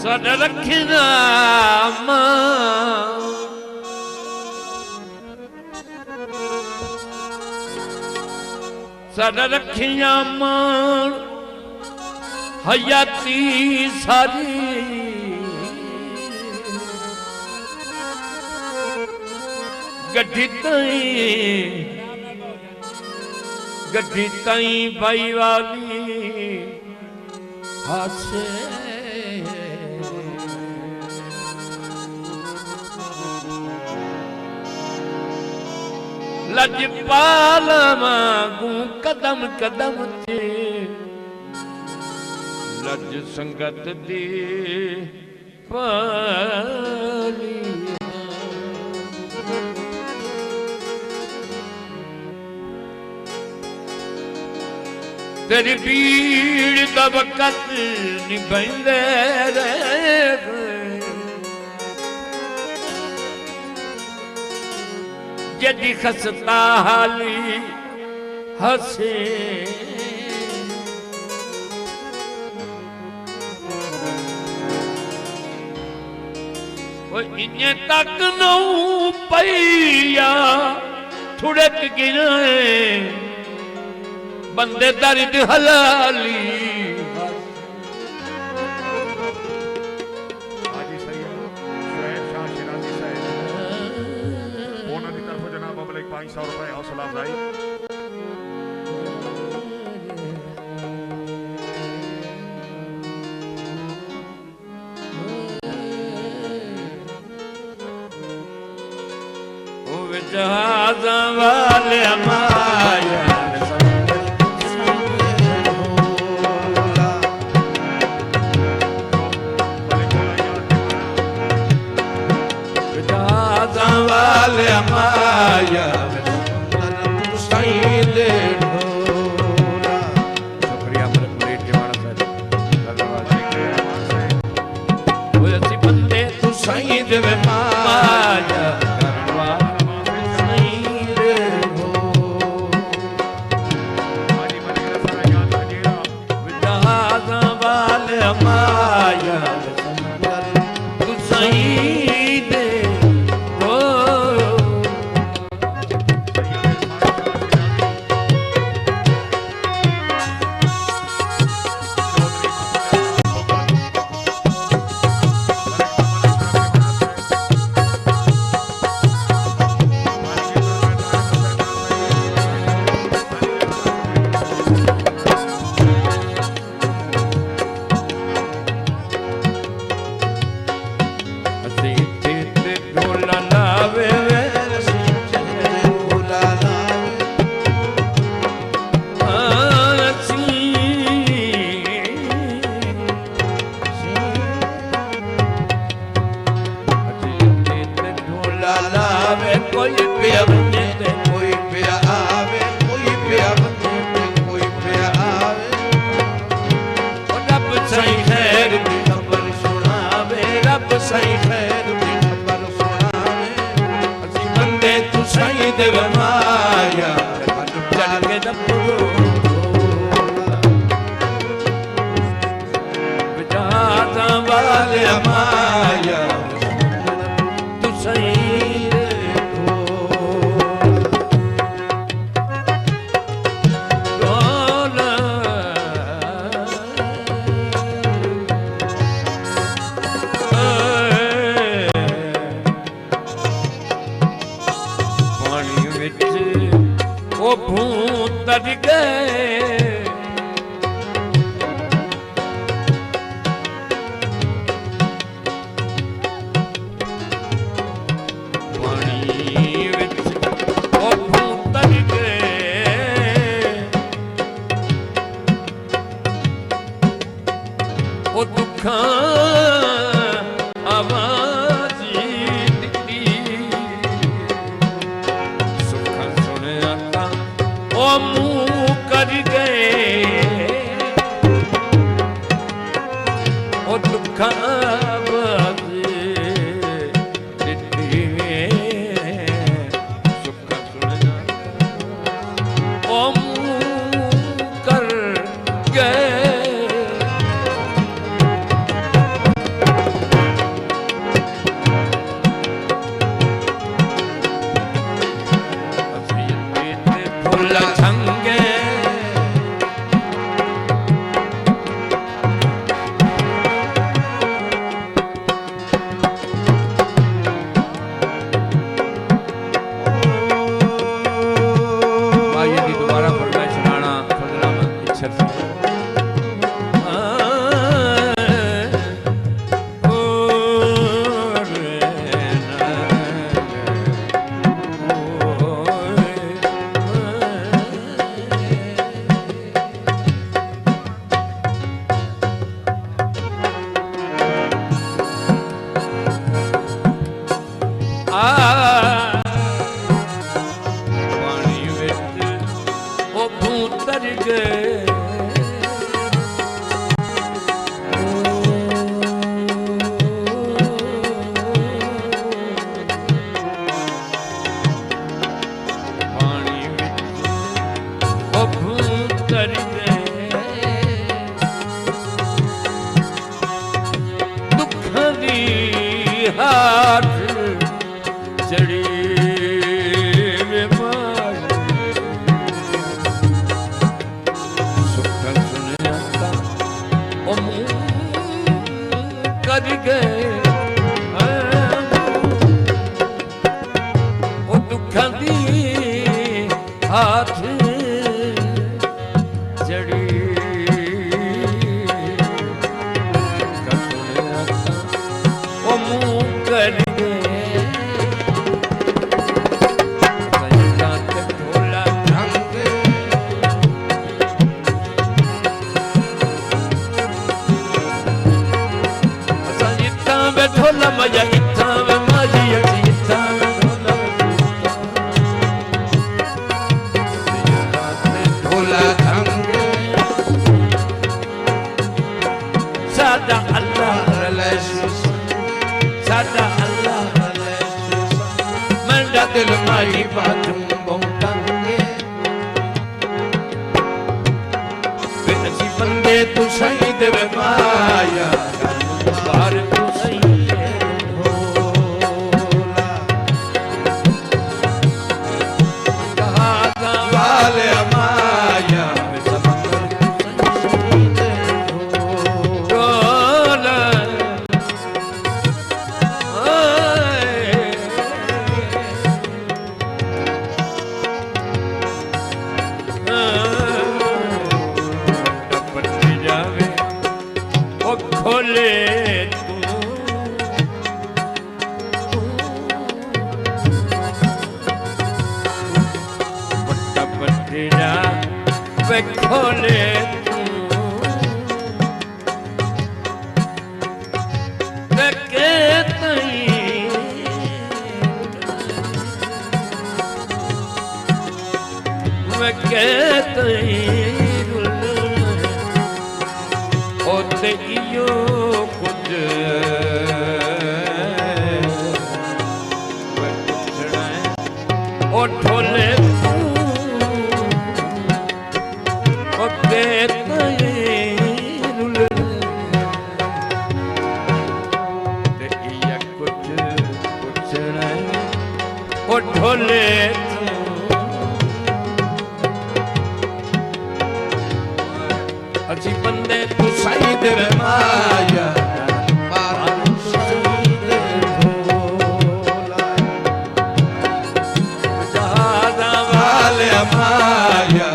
साडा रखना साडा रखिया मान हयाती सारी गड्डी ताई भाई वाली हासे लजपाल मांगू कदम कदम ते लज संगत दी पाली तेरी भीड़ दा वक़्त निभंदे जदी खस्ता हाली हसे इन्ने तक नौ पैया थुड़क गिरे बंदे दर्द हलाली ₹500 हौसला अफजाई जहाज वाले माया जहाज वाले माया शुक्रिया बंदे तू साईं देवे माया माया तू सही दे हो सही खैर दी खबर सुनावे असी बंदे तू सही देव माया चल के दबो विचारा वाले माया तू सही भूत गए पानी विच ओ भूत गए ओ दुखा आवाज़ी दिखी सुखा सुने आता ओ मुँह कर गए ओ दुखा सुखा सुने ओ मुँह कर गए कर गए हाथ जड़ी में मार सुख सुनता ओ कर गए ओ दुख दी हाथ जड़ी कर गए ढोला ढंग संगीता में ढोला मजा इतना में माजी इतना ढोला ढंग सादा अल्लाह सादा अल्लाह मंडा दिल माई बातूं बहुतांगे वे असी बंदे तू सही देवे माया बार तू सही ढोला कहा वाले माया खोले तू बट्टा बट्टिया वे खोले तू रखे तई वे कहतई ओते इयो कुछ ओ ढोले तू ओते रुल ते इया कुछ ओ ढोले तू अजी बंदे तू सही देवे माया बार सही दे ढोला जहादा वाले माया